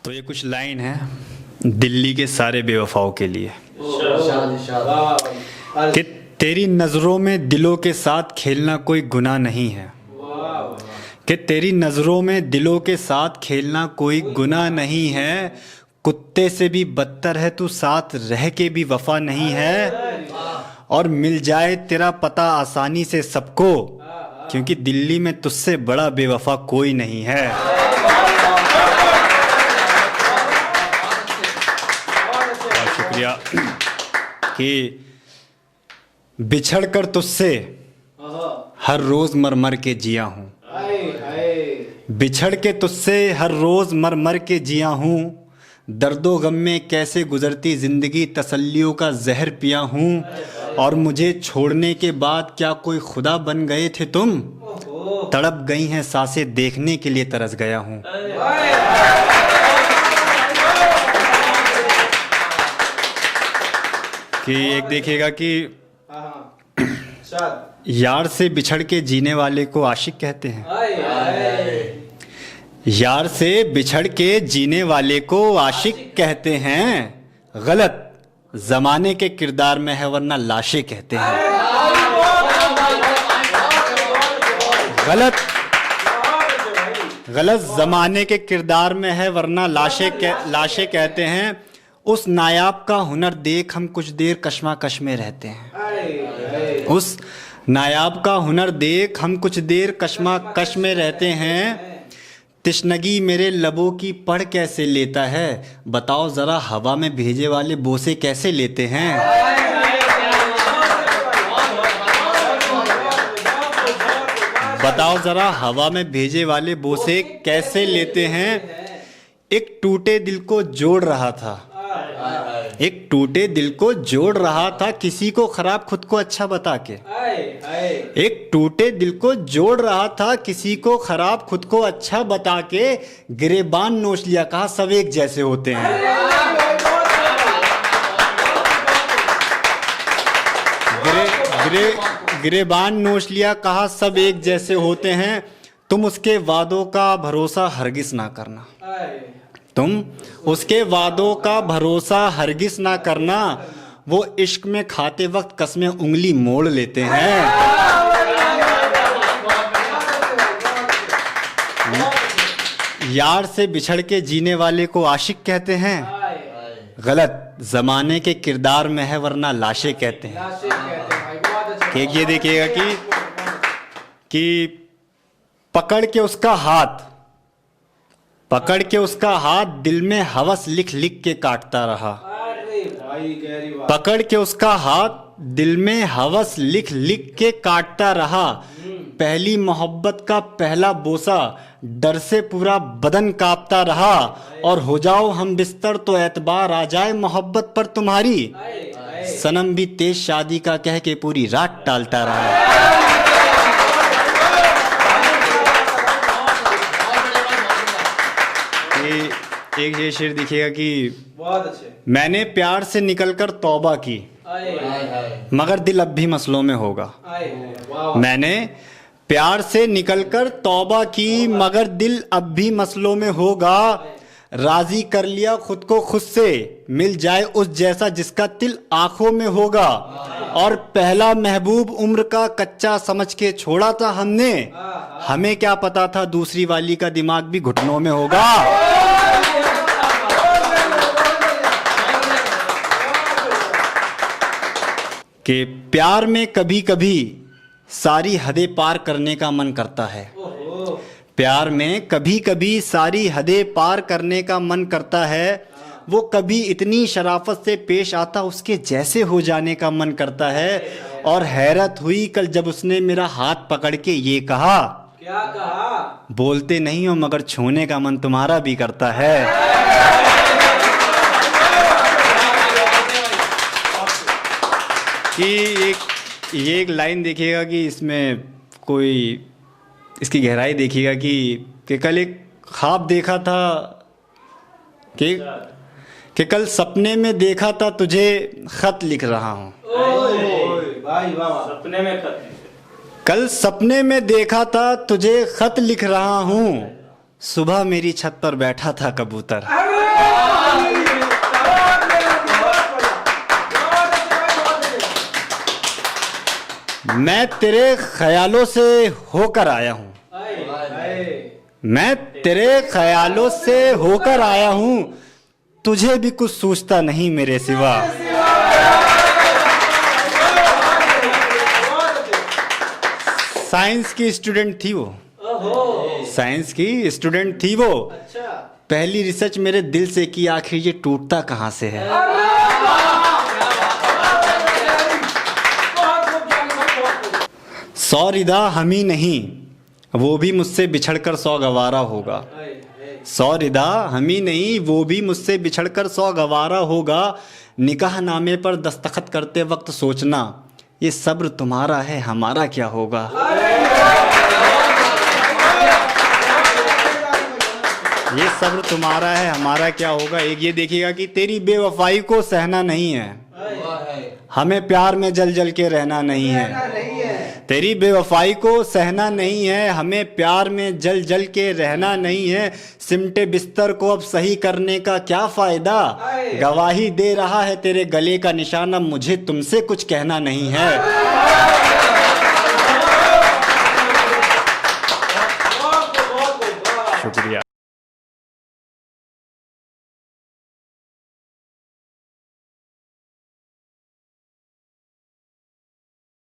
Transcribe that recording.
तो ये कुछ लाइन है दिल्ली के सारे बेवफाओं के लिए कि तेरी नज़रों में दिलों के साथ खेलना कोई गुनाह नहीं है, कि तेरी नज़रों में दिलों के साथ खेलना कोई गुनाह नहीं है। कुत्ते से भी बदतर है तू, साथ रह के भी वफा नहीं है। और मिल जाए तेरा पता आसानी से सबको, क्योंकि दिल्ली में तुझसे बड़ा बेवफा कोई नहीं है। बहुत शुक्रिया कि बिछड़ कर तुझसे हर रोज मर मर के जिया हूँ, बिछड़ के तुझसे हर रोज मर मर के जिया हूँ। दर्दो गम में कैसे गुजरती जिंदगी तसल्लियों का जहर पिया हूँ। और मुझे छोड़ने के बाद क्या कोई खुदा बन गए थे तुम, तड़प गई हैं सांसें देखने के लिए तरस गया हूँ। कि एक देखिएगा कि यार से बिछड़ के जीने वाले को आशिक कहते हैं, यार से बिछड़ के जीने वाले को आशिक कहते हैं। गलत जमाने के किरदार में है वरना लाशें कहते हैं। गलत जमाने के किरदार में है वरना लाशें कहते हैं। उस नायाब का हुनर देख हम कुछ देर कश्मकश में रहते हैं, उस नायाब का हुनर देख हम कुछ देर कश्मकश में रहते हैं। तिश्नगी मेरे लबों की पढ़ कैसे लेता है, बताओ ज़रा हवा में भेजे वाले बोसे कैसे लेते हैं। बताओ ज़रा हवा में भेजे वाले बोसे कैसे लेते हैं। एक टूटे दिल को जोड़ रहा था, एक टूटे दिल को जोड़ रहा था किसी को खराब खुद को अच्छा बता के। एक टूटे दिल को जोड़ रहा था किसी को खराब खुद को अच्छा बता के। गिरेबान नोच लिया कहा सब एक जैसे होते हैं। गिरेबान नोच लिया कहा सब एक जैसे होते हैं। तुम उसके वादों का भरोसा हरगिज ना करना, तुम उसके वादों का भरोसा हरगिज ना करना। वो इश्क में खाते वक्त कसमें उंगली मोड़ लेते हैं। यार से बिछड़ के जीने वाले को आशिक कहते हैं। गलत जमाने के किरदार में है वरना लाशें कहते हैं। कि ये देखिएगा कि पकड़ के उसका हाथ, पकड़ के उसका हाथ दिल में हवस लिख लिख के काटता रहा। पकड़ के उसका हाथ दिल में हवस लिख लिख के काटता रहा। पहली मोहब्बत का पहला बोसा डर से पूरा बदन कांपता रहा। और हो जाओ हम बिस्तर तो एतबार आ जाए मोहब्बत पर तुम्हारी। सनम भी तेज शादी का कह के पूरी रात टालता रहा। एक ये शेर दिखेगा कि बहुत अच्छे। मैंने प्यार से निकलकर तौबा की मगर दिल अब भी मसलों में होगा। मैंने प्यार से निकलकर तौबा की मगर दिल अब भी मसलों में होगा। राजी कर लिया खुद को खुद से मिल जाए उस जैसा जिसका तिल आंखों में होगा। और पहला महबूब उम्र का कच्चा समझ के छोड़ा था हमने, हमें क्या पता था दूसरी वाली का दिमाग भी घुटनों में होगा। कि प्यार में कभी कभी सारी हदें पार करने का मन करता है। प्यार में कभी कभी सारी हदें पार करने का मन करता है। वो कभी इतनी शराफत से पेश आता उसके जैसे हो जाने का मन करता है। और हैरत हुई कल जब उसने मेरा हाथ पकड़ के ये कहा, क्या कहा? बोलते नहीं हो मगर छूने का मन तुम्हारा भी करता है। कि ये एक लाइन देखिएगा कि इसमें कोई इसकी गहराई देखिएगा कि कल एक ख्वाब देखा था कि कल सपने में देखा था तुझे खत लिख रहा हूँ। सपने में खत, कल सपने में देखा था तुझे खत लिख रहा हूँ। सुबह मेरी छत पर बैठा था कबूतर। मैं तेरे ख्यालों से होकर आया हूँ, मैं तेरे ख्यालों से होकर आया हूँ, तुझे भी कुछ सोचता नहीं मेरे सिवा। साइंस की स्टूडेंट थी वो, साइंस की स्टूडेंट थी वो। पहली रिसर्च मेरे दिल से की, आखिर ये टूटता कहाँ से है। सौ रिदा हम ही नहीं, वो भी मुझसे बिछड़कर 100 गवारा होगा। 100 रिदा हम ही नहीं, वो भी मुझसे बिछड़कर 100 गवारा होगा। निकाह नामे पर दस्तखत करते वक्त सोचना, ये सब्र तुम्हारा है हमारा क्या होगा। ये सब्र तुम्हारा है हमारा क्या होगा। एक ये देखिएगा कि तेरी बेवफाई को सहना नहीं है, हमें प्यार में जल जल के रहना नहीं है। तेरी बेवफाई को सहना नहीं है, हमें प्यार में जल जल के रहना नहीं है। सिमटे बिस्तर को अब सही करने का क्या फायदा, गवाही दे रहा है तेरे गले का निशान, अब मुझे तुमसे कुछ कहना नहीं है। शुक्रिया।